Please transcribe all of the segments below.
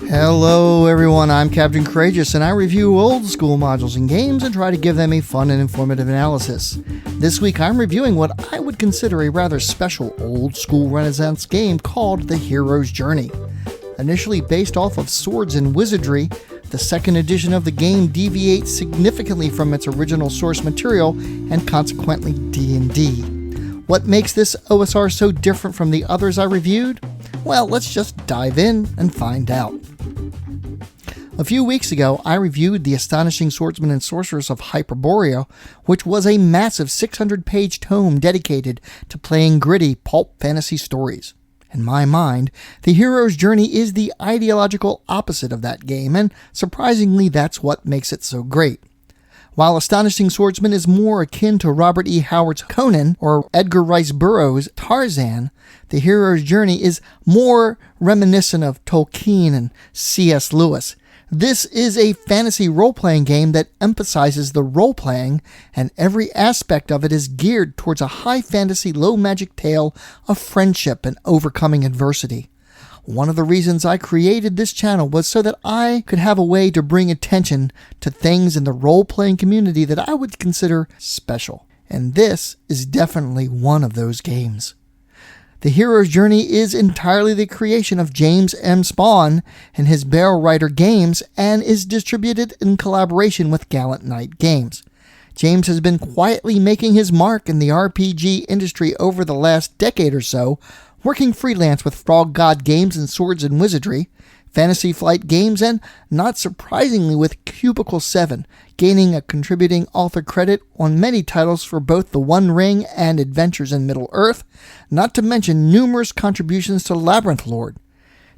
Hello everyone, I'm Captain Courageous and I review old school modules and games and try to give them a fun and informative analysis. This week I'm reviewing what I would consider a rather special old school Renaissance game called The Hero's Journey. Initially based off of Swords and Wizardry, the second edition of the game deviates significantly from its original source material and consequently D&D. What makes this OSR so different from the others I reviewed? Well, let's just dive in and find out. A few weeks ago, I reviewed The Astonishing Swordsman and Sorceress of Hyperborea, which was a massive 600-page tome dedicated to playing gritty pulp fantasy stories. In my mind, The Hero's Journey is the ideological opposite of that game, and surprisingly that's what makes it so great. While Astonishing Swordsman is more akin to Robert E. Howard's Conan or Edgar Rice Burroughs' Tarzan, The Hero's Journey is more reminiscent of Tolkien and C.S. Lewis. This is a fantasy role-playing game that emphasizes the role-playing, and every aspect of it is geared towards a high fantasy, low magic tale of friendship and overcoming adversity. One of the reasons I created this channel was so that I could have a way to bring attention to things in the role-playing community that I would consider special. And this is definitely one of those games. The Hero's Journey is entirely the creation of James M Spahn and his Barrel Writer Games and is distributed in collaboration with Gallant Knight Games. James has been quietly making his mark in the RPG industry over the last decade or so, working freelance with Frog God Games and Swords and Wizardry, Fantasy Flight Games, and, not surprisingly, with Cubicle 7, gaining a contributing author credit on many titles for both The One Ring and Adventures in Middle-earth, not to mention numerous contributions to Labyrinth Lord.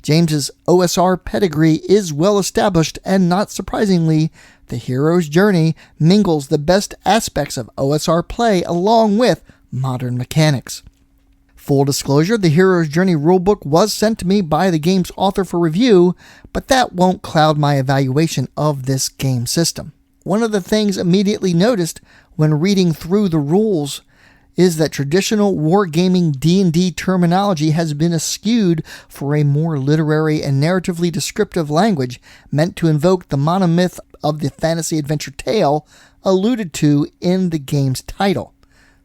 James's OSR pedigree is well established, and not surprisingly, The Hero's Journey mingles the best aspects of OSR play along with modern mechanics. Full disclosure, the Hero's Journey rulebook was sent to me by the game's author for review, but that won't cloud my evaluation of this game system. One of the things immediately noticed when reading through the rules is that traditional wargaming D&D terminology has been eschewed for a more literary and narratively descriptive language meant to invoke the monomyth of the fantasy adventure tale alluded to in the game's title.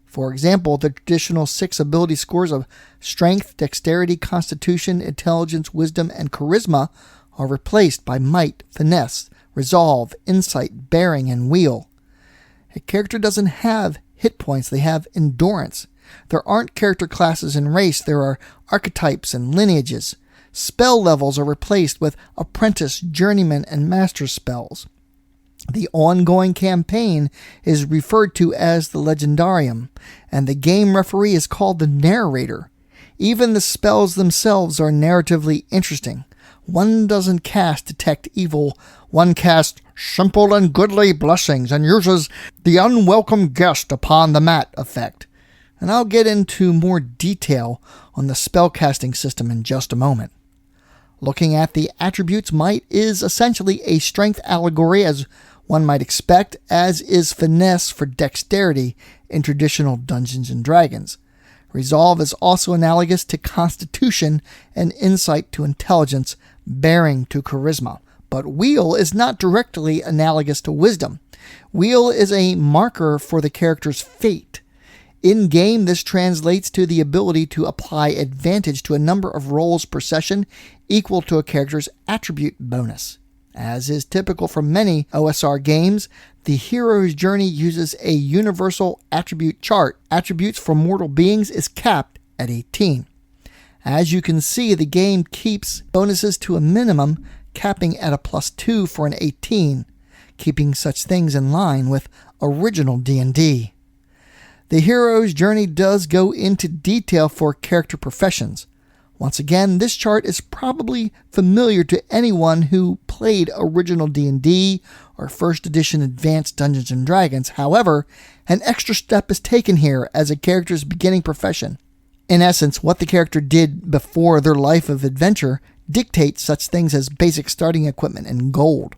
For example, the traditional 6 ability scores of Strength, Dexterity, Constitution, Intelligence, Wisdom, and Charisma are replaced by Might, Finesse, Resolve, Insight, Bearing, and Wheel. A character doesn't have hit points, they have endurance. There aren't character classes and race, there are archetypes and lineages. Spell levels are replaced with Apprentice, Journeyman, and Master spells. The ongoing campaign is referred to as the Legendarium, and the game referee is called the Narrator. Even the spells themselves are narratively interesting. One doesn't cast Detect Evil, one casts Simple and Goodly Blessings and uses the Unwelcome Guest upon the mat effect. And I'll get into more detail on the spellcasting system in just a moment. Looking at the attributes, Might is essentially a strength allegory as one might expect, as is Finesse for Dexterity in traditional Dungeons & Dragons. Resolve is also analogous to Constitution and Insight to Intelligence, Bearing to Charisma. But Wheel is not directly analogous to Wisdom. Wheel is a marker for the character's fate. In-game, this translates to the ability to apply advantage to a number of rolls per session equal to a character's attribute bonus. As is typical for many OSR games, the Hero's Journey uses a universal attribute chart. Attributes for mortal beings is capped at 18. As you can see, the game keeps bonuses to a minimum, capping at a +2 for an 18, keeping such things in line with original D&D. The Hero's Journey does go into detail for character professions. Once again, this chart is probably familiar to anyone who played original D&D or 1st edition Advanced Dungeons & Dragons. However, an extra step is taken here as a character's beginning profession. In essence, what the character did before their life of adventure dictates such things as basic starting equipment and gold.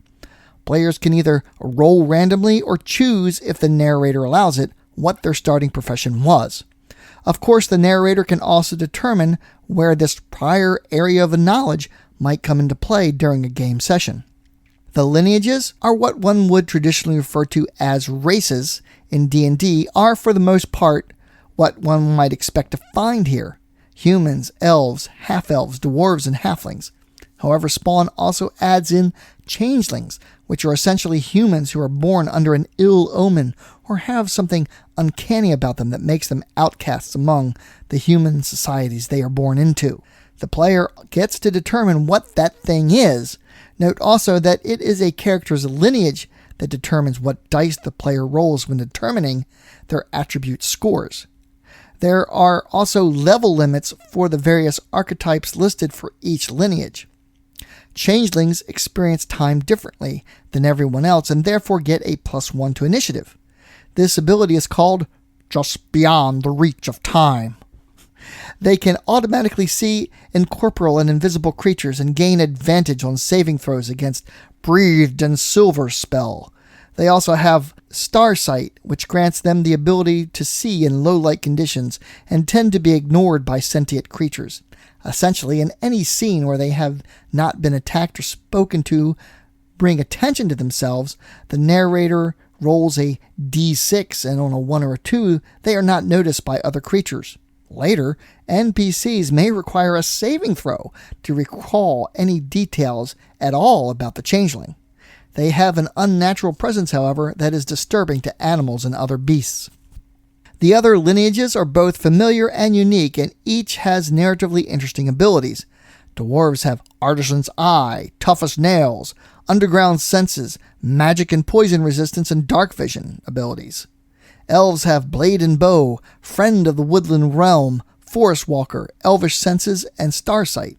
Players can either roll randomly or choose, if the narrator allows it, what their starting profession was. Of course, the narrator can also determine where this prior area of knowledge might come into play during a game session. The lineages are what one would traditionally refer to as races in D&D, are for the most part what one might expect to find here: humans, elves, half-elves, dwarves, and halflings. However, Spahn also adds in changelings, which are essentially humans who are born under an ill omen or have something uncanny about them that makes them outcasts among the human societies they are born into. The player gets to determine what that thing is. Note also that it is a character's lineage that determines what dice the player rolls when determining their attribute scores. There are also level limits for the various archetypes listed for each lineage. Changelings experience time differently than everyone else and therefore get a +1 to initiative. This ability is called just beyond the reach of time. They can automatically see incorporeal and invisible creatures and gain advantage on saving throws against Breathed and Silver spell. They also have Starsight, which grants them the ability to see in low light conditions and tend to be ignored by sentient creatures. Essentially, in any scene where they have not been attacked or spoken to, bring attention to themselves, the narrator rolls a d6, and on a 1 or a 2, they are not noticed by other creatures. Later, NPCs may require a saving throw to recall any details at all about the changeling. They have an unnatural presence, however, that is disturbing to animals and other beasts. The other lineages are both familiar and unique, and each has narratively interesting abilities. Dwarves have Artisan's Eye, Tough as Nails, Underground Senses, Magic and Poison Resistance, and Dark Vision abilities. Elves have Blade and Bow, Friend of the Woodland Realm, Forest Walker, Elvish Senses, and Starsight.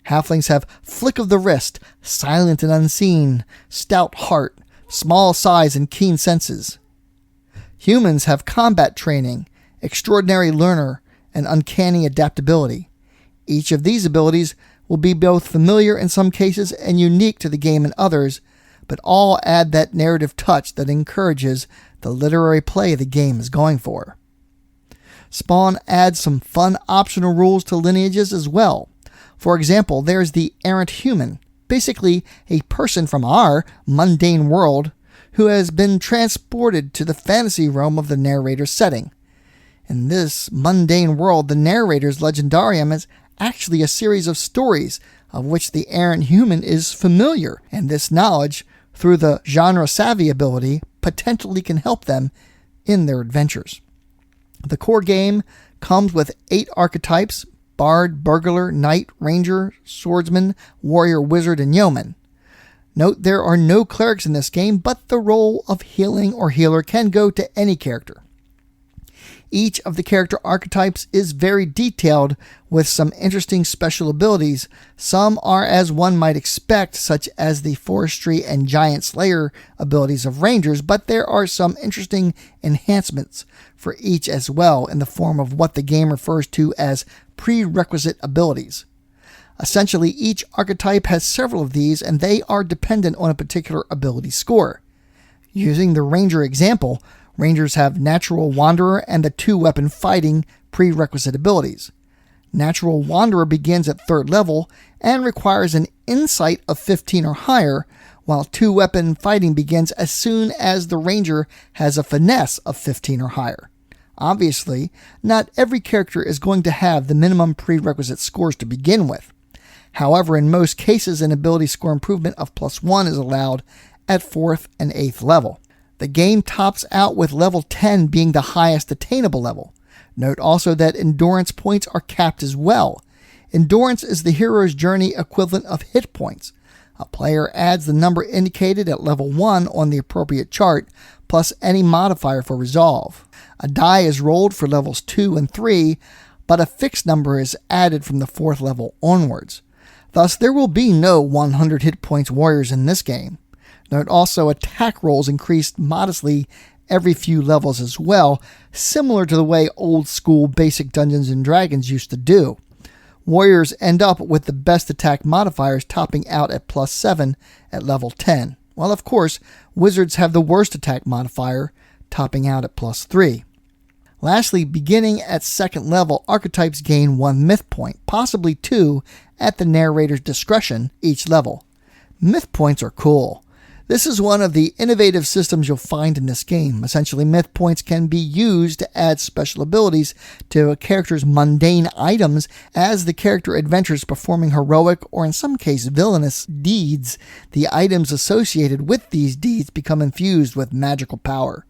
Halflings have Flick of the Wrist, Silent and Unseen, Stout Heart, Small Size and Keen Senses. Humans have Combat Training, Extraordinary Learner, and Uncanny Adaptability. Each of these abilities will be both familiar in some cases and unique to the game in others, but all add that narrative touch that encourages the literary play the game is going for. Spahn adds some fun optional rules to lineages as well. For example, there's the errant human, basically a person from our mundane world who has been transported to the fantasy realm of the narrator's setting. In this mundane world, the narrator's legendarium is actually a series of stories of which the errant human is familiar, and this knowledge, through the genre savvy ability, potentially can help them in their adventures. The core game comes with 8 archetypes: Bard, Burglar, Knight, Ranger, Swordsman, Warrior, Wizard, and Yeoman. Note there are no clerics in this game, but the role of healing or healer can go to any character. Each of the character archetypes is very detailed with some interesting special abilities. Some are as one might expect, such as the Forestry and Giant Slayer abilities of Rangers, but there are some interesting enhancements for each as well in the form of what the game refers to as prerequisite abilities. Essentially, each archetype has several of these, and they are dependent on a particular ability score. Using the Ranger example, Rangers have Natural Wanderer and the 2-weapon fighting prerequisite abilities. Natural Wanderer begins at 3rd level and requires an insight of 15 or higher, while 2-weapon fighting begins as soon as the Ranger has a finesse of 15 or higher. Obviously, not every character is going to have the minimum prerequisite scores to begin with. However, in most cases, an ability score improvement of +1 is allowed at 4th and 8th level. The game tops out with level 10 being the highest attainable level. Note also that endurance points are capped as well. Endurance is the hero's journey equivalent of hit points. A player adds the number indicated at level 1 on the appropriate chart, plus any modifier for resolve. A die is rolled for levels 2 and 3, but a fixed number is added from the 4th level onwards. Thus, there will be no 100 hit points warriors in this game. Note also attack rolls increased modestly every few levels as well, similar to the way old school basic Dungeons & Dragons used to do. Warriors end up with the best attack modifiers topping out at +7 at level 10, while of course wizards have the worst attack modifier, topping out at +3. Lastly, beginning at 2nd level, archetypes gain 1 myth point, possibly 2 at the narrator's discretion each level. Myth points are cool. This is one of the innovative systems you'll find in this game. Essentially, myth points can be used to add special abilities to a character's mundane items as the character adventures performing heroic or in some case villainous deeds. The items associated with these deeds become infused with magical power.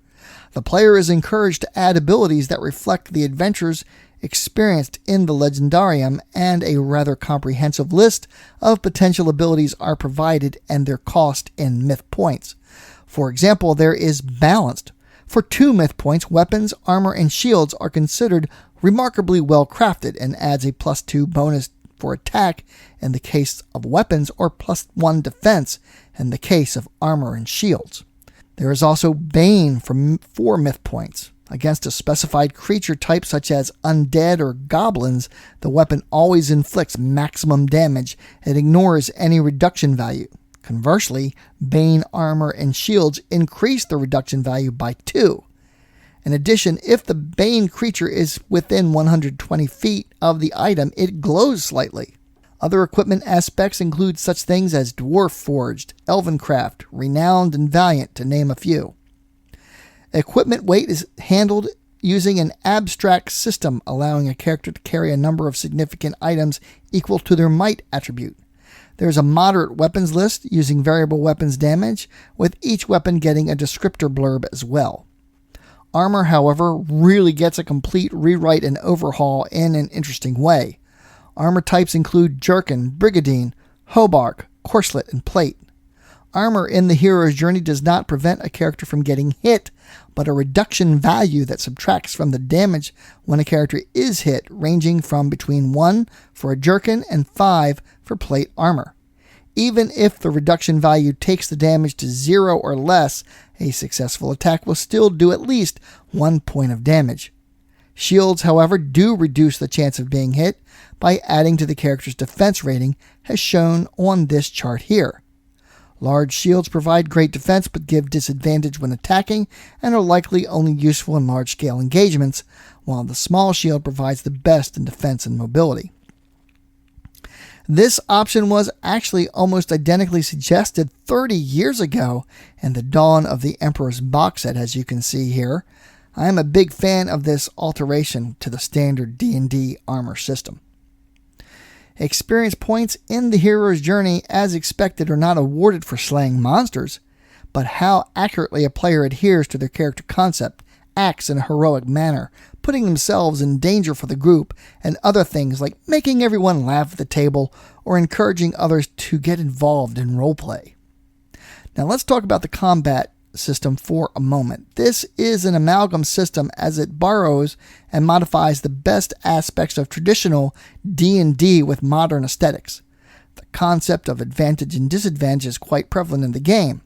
The player is encouraged to add abilities that reflect the adventures experienced in the Legendarium, and a rather comprehensive list of potential abilities are provided and their cost in myth points. For example, there is Balanced. For 2 myth points, weapons, armor, and shields are considered remarkably well crafted and adds a +2 bonus for attack in the case of weapons or +1 defense in the case of armor and shields. There is also Bane for 4 myth points. Against a specified creature type such as undead or goblins, the weapon always inflicts maximum damage and ignores any reduction value. Conversely, Bane armor and shields increase the reduction value by 2. In addition, if the Bane creature is within 120 feet of the item, it glows slightly. Other equipment aspects include such things as Dwarf Forged, Elvencraft, Renowned, and Valiant, to name a few. Equipment weight is handled using an abstract system, allowing a character to carry a number of significant items equal to their might attribute. There is a moderate weapons list using variable weapons damage, with each weapon getting a descriptor blurb as well. Armor, however, really gets a complete rewrite and overhaul in an interesting way. Armor types include Jerkin, Brigandine, Hauberk, Corselet, and Plate. Armor in the hero's journey does not prevent a character from getting hit, but a reduction value that subtracts from the damage when a character is hit, ranging from between 1 for a Jerkin and 5 for plate armor. Even if the reduction value takes the damage to 0 or less, a successful attack will still do at least 1 point of damage. Shields, however, do reduce the chance of being hit by adding to the character's defense rating, as shown on this chart here. Large shields provide great defense but give disadvantage when attacking and are likely only useful in large-scale engagements, while the small shield provides the best in defense and mobility. This option was actually almost identically suggested 30 years ago in the dawn of the Emperor's box set, as you can see here. I am a big fan of this alteration to the standard D&D armor system. Experience points in the hero's journey, as expected, are not awarded for slaying monsters, but how accurately a player adheres to their character concept, acts in a heroic manner, putting themselves in danger for the group, and other things like making everyone laugh at the table or encouraging others to get involved in roleplay. Now let's talk about the combat system for a moment. This is an amalgam system as it borrows and modifies the best aspects of traditional D&D with modern aesthetics. The concept of advantage and disadvantage is quite prevalent in the game.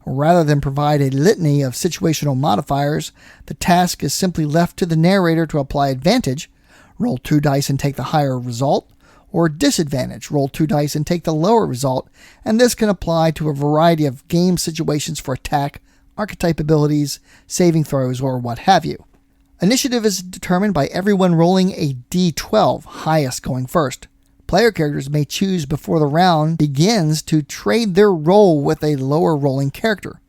Rather than provide a litany of situational modifiers, the task is simply left to the narrator to apply advantage, roll 2 dice and take the higher result, or disadvantage, roll 2 dice and take the lower result, and this can apply to a variety of game situations for attack, archetype abilities, saving throws, or what have you. Initiative is determined by everyone rolling a d12, highest going first. Player characters may choose before the round begins to trade their role with a lower rolling character.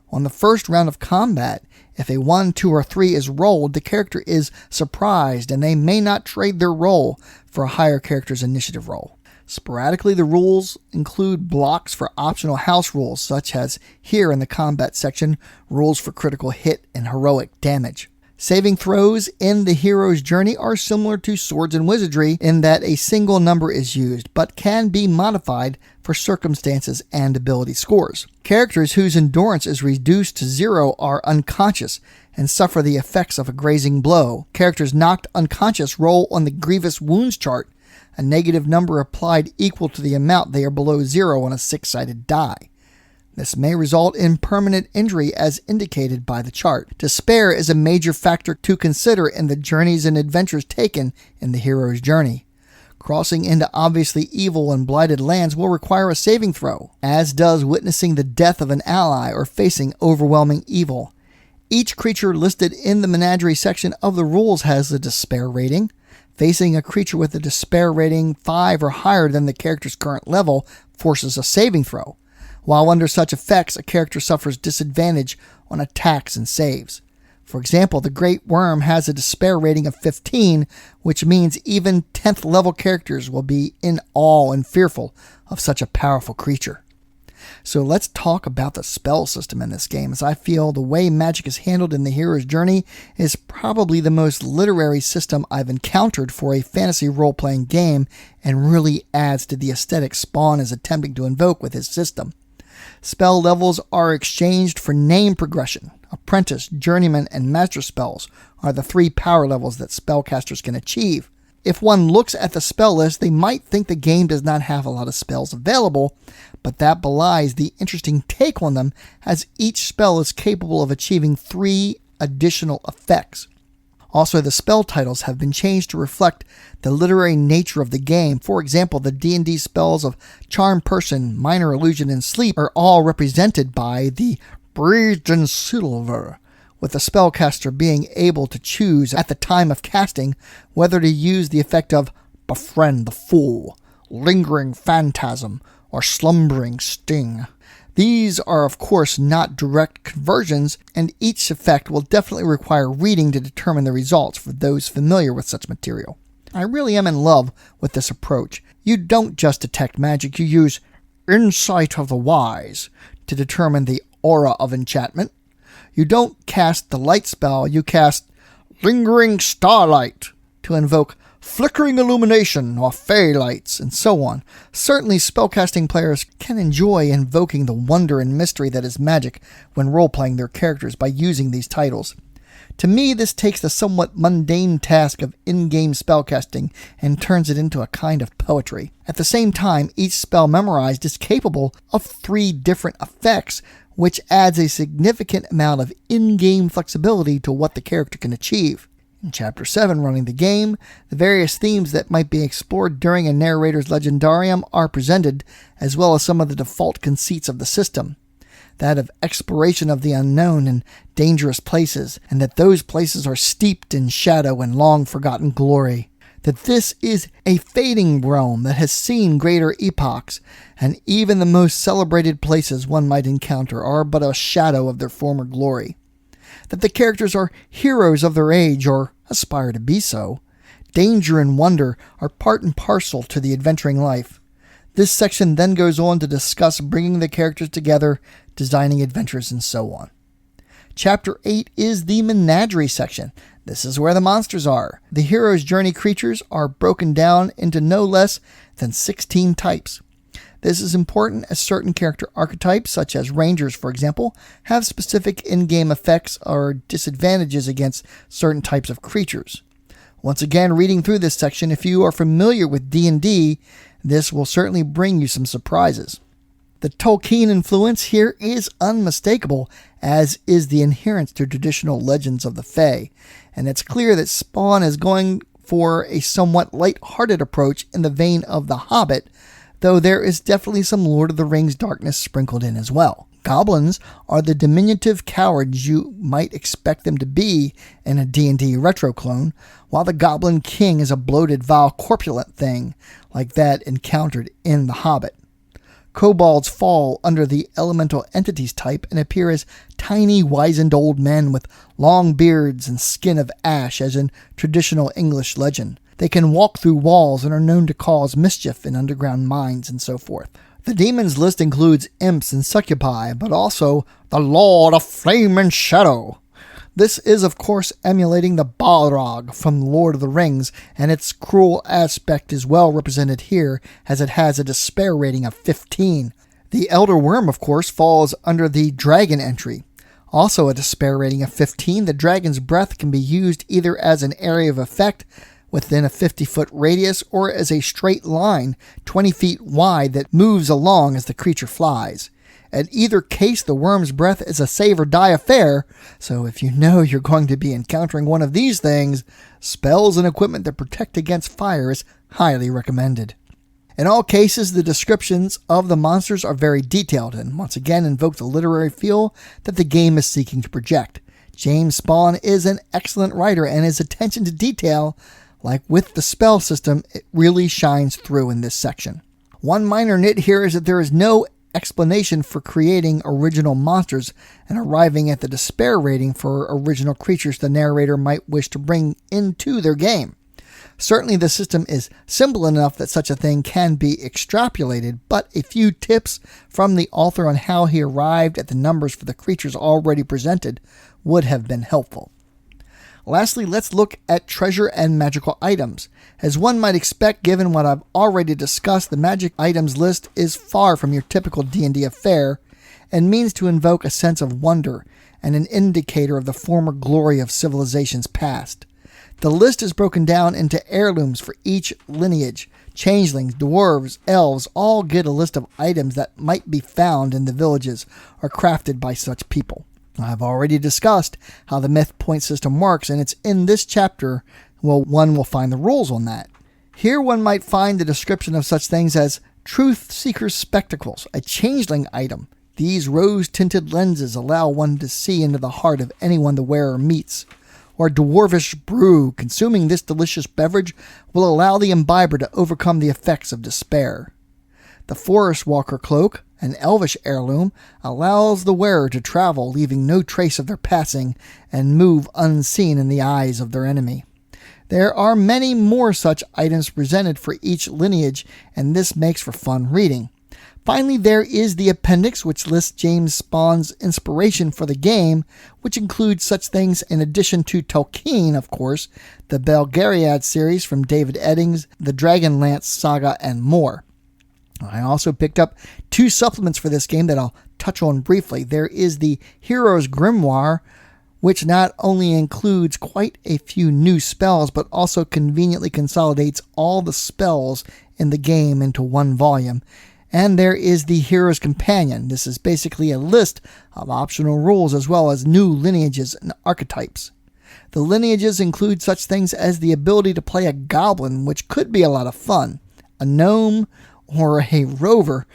On the first round of combat, if a 1, 2, or 3 is rolled, the character is surprised and they may not trade their role for a higher character's initiative roll. Sporadically, the rules include blocks for optional house rules, such as here in the combat section, rules for critical hit and heroic damage. Saving throws in the hero's journey are similar to Swords and Wizardry in that a single number is used, but can be modified for circumstances and ability scores. Characters whose endurance is reduced to 0 are unconscious, and suffer the effects of a grazing blow. Characters knocked unconscious roll on the grievous wounds chart, a negative number applied equal to the amount they are below 0 on a 6-sided die. This may result in permanent injury as indicated by the chart. Despair is a major factor to consider in the journeys and adventures taken in the hero's journey. Crossing into obviously evil and blighted lands will require a saving throw, as does witnessing the death of an ally or facing overwhelming evil. Each creature listed in the Menagerie section of the rules has a despair rating. Facing a creature with a despair rating 5 or higher than the character's current level forces a saving throw. While under such effects, a character suffers disadvantage on attacks and saves. For example, the Great Worm has a despair rating of 15, which means even 10th level characters will be in awe and fearful of such a powerful creature. So let's talk about the spell system in this game, as I feel the way magic is handled in the hero's journey is probably the most literary system I've encountered for a fantasy role-playing game, and really adds to the aesthetic Spahn is attempting to invoke with his system. Spell levels are exchanged for name progression. Apprentice, Journeyman, and Master spells are the 3 power levels that spellcasters can achieve. If one looks at the spell list, they might think the game does not have a lot of spells available, but that belies the interesting take on them, as each spell is capable of achieving 3 additional effects. Also, the spell titles have been changed to reflect the literary nature of the game. For example, the D&D spells of Charm Person, Minor Illusion, and Sleep are all represented by the Breathed in Silver, with the spellcaster being able to choose at the time of casting whether to use the effect of Befriend the Fool, Lingering Phantasm, or Slumbering Sting. These are of course not direct conversions, and each effect will definitely require reading to determine the results for those familiar with such material. I really am in love with this approach. You don't just detect magic, you use Insight of the Wise to determine the aura of enchantment. You don't cast the light spell, you cast Lingering Starlight to invoke Flickering Illumination or Fey Lights, and so on. Certainly spellcasting players can enjoy invoking the wonder and mystery that is magic when role-playing their characters by using these titles. To me, this takes the somewhat mundane task of in-game spellcasting and turns it into a kind of poetry. At the same time, each spell memorized is capable of 3 different effects, which adds a significant amount of in-game flexibility to what the character can achieve. In Chapter 7, Running the Game, the various themes that might be explored during a narrator's legendarium are presented, as well as some of the default conceits of the system. That of exploration of the unknown and dangerous places, and that those places are steeped in shadow and long-forgotten glory. That this is a fading realm that has seen greater epochs, and even the most celebrated places one might encounter are but a shadow of their former glory. That the characters are heroes of their age, or aspire to be so. Danger and wonder are part and parcel to the adventuring life. This section then goes on to discuss bringing the characters together, designing adventures, and so on. Chapter 8 is the Menagerie section. This is where the monsters are. The hero's journey creatures are broken down into no less than 16 types. This is important as certain character archetypes, such as rangers for example, have specific in-game effects or disadvantages against certain types of creatures. Once again, reading through this section, if you are familiar with D&D, this will certainly bring you some surprises. The Tolkien influence here is unmistakable, as is the adherence to traditional legends of the Fae, and it's clear that Spahn is going for a somewhat light-hearted approach in the vein of The Hobbit, though there is definitely some Lord of the Rings darkness sprinkled in as well. Goblins are the diminutive cowards you might expect them to be in a D&D retro clone, while the Goblin King is a bloated, vile, corpulent thing like that encountered in The Hobbit. Kobolds fall under the elemental entities type and appear as tiny, wizened old men with long beards and skin of ash, as in traditional English legend. They can walk through walls and are known to cause mischief in underground mines and so forth. The demons list includes imps and succubi, but also the Lord of Flame and Shadow. This is, of course, emulating the Balrog from Lord of the Rings, and its cruel aspect is well represented here, as it has a despair rating of 15. The Elder Worm, of course, falls under the Dragon entry. Also a despair rating of 15, the Dragon's Breath can be used either as an area of effect within a 50-foot radius or as a straight line 20 feet wide that moves along as the creature flies. In either case, the Worm's Breath is a save or die affair, so if you know you're going to be encountering one of these things, spells and equipment that protect against fire is highly recommended. In all cases, the descriptions of the monsters are very detailed and once again invoke the literary feel that the game is seeking to project. James Spahn is an excellent writer, and his attention to detail, like with the spell system, it really shines through in this section. One minor nit here is that there is no explanation for creating original monsters and arriving at the despair rating for original creatures the narrator might wish to bring into their game. Certainly the system is simple enough that such a thing can be extrapolated, but a few tips from the author on how he arrived at the numbers for the creatures already presented would have been helpful. Lastly, let's look at treasure and magical items. As one might expect, given what I've already discussed, the magic items list is far from your typical D&D affair and means to invoke a sense of wonder and an indicator of the former glory of civilizations past. The list is broken down into heirlooms for each lineage. Changelings, dwarves, elves all get a list of items that might be found in the villages or crafted by such people. I've already discussed how the myth point system works, and it's in this chapter one will find the rules on that. Here one might find the description of such things as Truth Seeker's Spectacles, a changeling item. These rose-tinted lenses allow one to see into the heart of anyone the wearer meets. Or Dwarvish Brew, consuming this delicious beverage will allow the imbiber to overcome the effects of despair. The Forest Walker Cloak, an elvish heirloom, allows the wearer to travel, leaving no trace of their passing, and move unseen in the eyes of their enemy. There are many more such items presented for each lineage, and this makes for fun reading. Finally, there is the appendix, which lists James Spahn's inspiration for the game, which includes such things in addition to Tolkien, of course, the Belgariad series from David Eddings, the Dragonlance saga, and more. I also picked up 2 supplements for this game that I'll touch on briefly. There is the Hero's Grimoire, which not only includes quite a few new spells, but also conveniently consolidates all the spells in the game into one volume. And there is the Hero's Companion. This is basically a list of optional rules as well as new lineages and archetypes. The lineages include such things as the ability to play a goblin, which could be a lot of fun, a gnome, or a rover.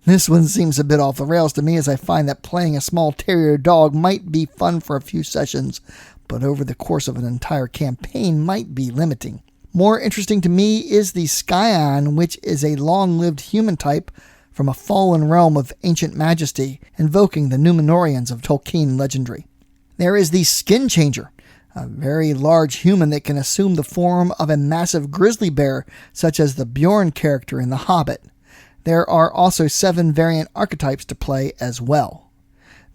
This one seems a bit off the rails to me, as I find that playing a small terrier dog might be fun for a few sessions, but over the course of an entire campaign might be limiting. More interesting to me is the Scion, which is a long-lived human type from a fallen realm of ancient majesty, invoking the Númenóreans of Tolkien legendary. There is the Skin Changer, a very large human that can assume the form of a massive grizzly bear, such as the Bjorn character in The Hobbit. There are also 7 variant archetypes to play as well.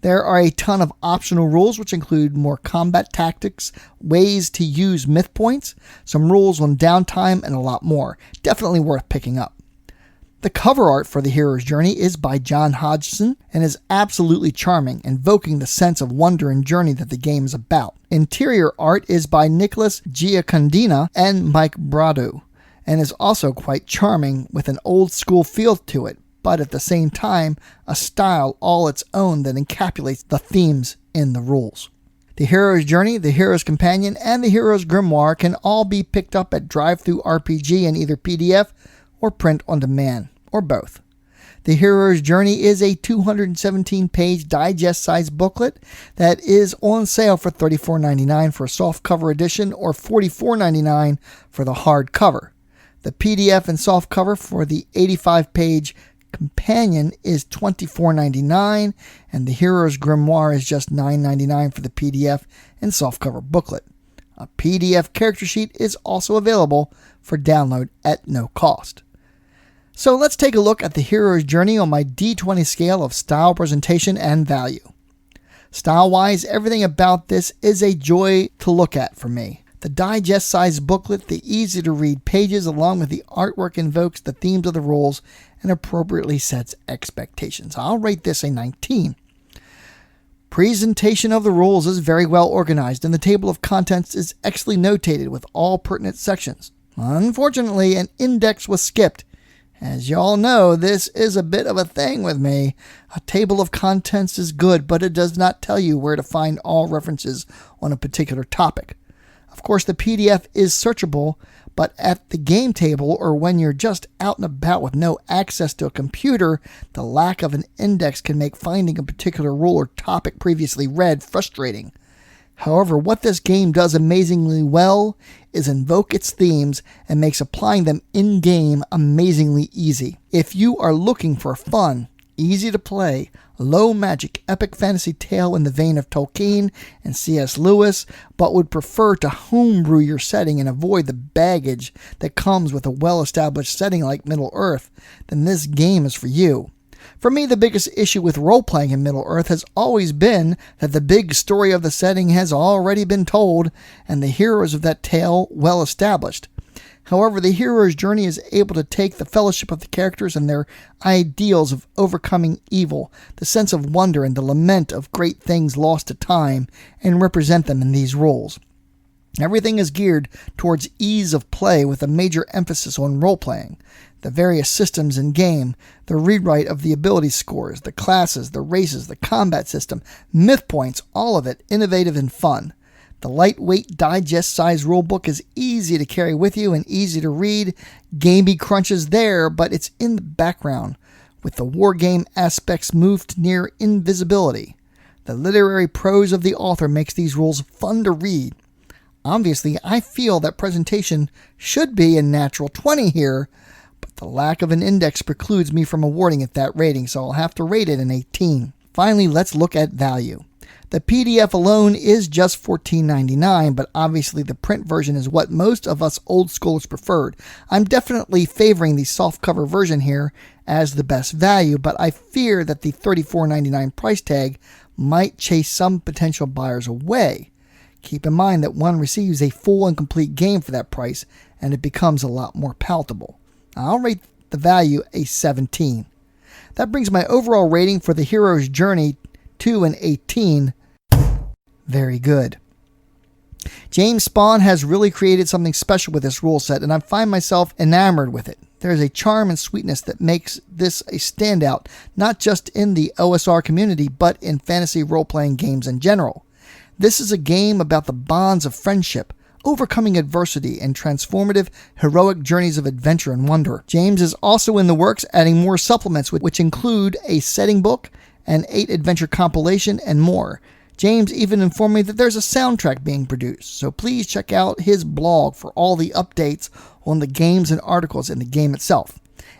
There are a ton of optional rules, which include more combat tactics, ways to use myth points, some rules on downtime, and a lot more. Definitely worth picking up. The cover art for The Hero's Journey is by John Hodgson and is absolutely charming, invoking the sense of wonder and journey that the game is about. Interior art is by Nicholas Giacondina and Mike Brado, and is also quite charming with an old school feel to it, but at the same time, a style all its own that encapsulates the themes in the rules. The Hero's Journey, The Hero's Companion, and The Hero's Grimoire can all be picked up at DriveThruRPG in either PDF or print on demand, or both. The Hero's Journey is a 217-page digest-sized booklet that is on sale for $34.99 for a softcover edition or $44.99 for the hardcover. The PDF and softcover for the 85-page companion is $24.99, and the Hero's Grimoire is just $9.99 for the PDF and softcover booklet. A PDF character sheet is also available for download at no cost. So let's take a look at the Hero's Journey on my D20 scale of style, presentation, and value. Style-wise, everything about this is a joy to look at for me. The digest-sized booklet, the easy-to-read pages, along with the artwork invokes the themes of the rules and appropriately sets expectations. I'll rate this a 19. Presentation of the rules is very well organized, and the table of contents is excellently notated with all pertinent sections. Unfortunately, an index was skipped. As y'all know, this is a bit of a thing with me. A table of contents is good, but it does not tell you where to find all references on a particular topic. Of course, the PDF is searchable, but at the game table or when you're just out and about with no access to a computer, the lack of an index can make finding a particular rule or topic previously read frustrating. However, what this game does amazingly well is invoke its themes and makes applying them in-game amazingly easy. If you are looking for a fun, easy to play, low magic epic fantasy tale in the vein of Tolkien and C.S. Lewis, but would prefer to homebrew your setting and avoid the baggage that comes with a well-established setting like Middle-earth, then this game is for you. For me, the biggest issue with role-playing in Middle-earth has always been that the big story of the setting has already been told and the heroes of that tale well established. However, the hero's journey is able to take the fellowship of the characters and their ideals of overcoming evil, the sense of wonder and the lament of great things lost to time, and represent them in these roles. Everything is geared towards ease of play with a major emphasis on role-playing. The various systems in game, the rewrite of the ability scores, the classes, the races, the combat system, myth points, all of it innovative and fun. The lightweight digest-sized rulebook is easy to carry with you and easy to read. Gamey crunch is there, but it's in the background, with the wargame aspects moved near invisibility. The literary prose of the author makes these rules fun to read. Obviously, I feel that presentation should be a natural 20 here, but the lack of an index precludes me from awarding it that rating, so I'll have to rate it an 18. Finally, let's look at value. The PDF alone is just $14.99, but obviously the print version is what most of us old schoolers preferred. I'm definitely favoring the softcover version here as the best value, but I fear that the $34.99 price tag might chase some potential buyers away. Keep in mind that one receives a full and complete game for that price, and it becomes a lot more palatable. I'll rate the value a 17. That brings my overall rating for the hero's journey to an 18. Very good. James Spahn has really created something special with this rule set, and I find myself enamored with it. There is a charm and sweetness that makes this a standout, not just in the OSR community, but in fantasy role-playing games in general. This is a game about the bonds of friendship, overcoming adversity, and transformative, heroic journeys of adventure and wonder. James is also in the works, adding more supplements, which include a setting book, an 8-adventure compilation, and more. James even informed me that there's a soundtrack being produced, so please check out his blog for all the updates on the games and articles in the game itself.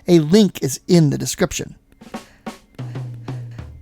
A link is in the description.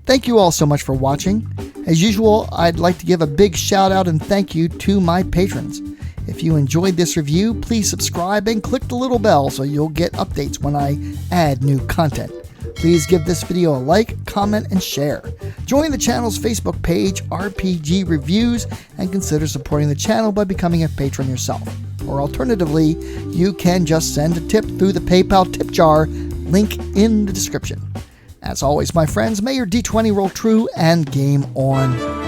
Thank you all so much for watching. As usual, I'd like to give a big shout out and thank you to my patrons. If you enjoyed this review, please subscribe and click the little bell so you'll get updates when I add new content. Please give this video a like, comment, and share. Join the channel's Facebook page, RPG Reviews, and consider supporting the channel by becoming a patron yourself. Or alternatively, you can just send a tip through the PayPal tip jar, link in the description. As always, my friends, may your D20 roll true and game on.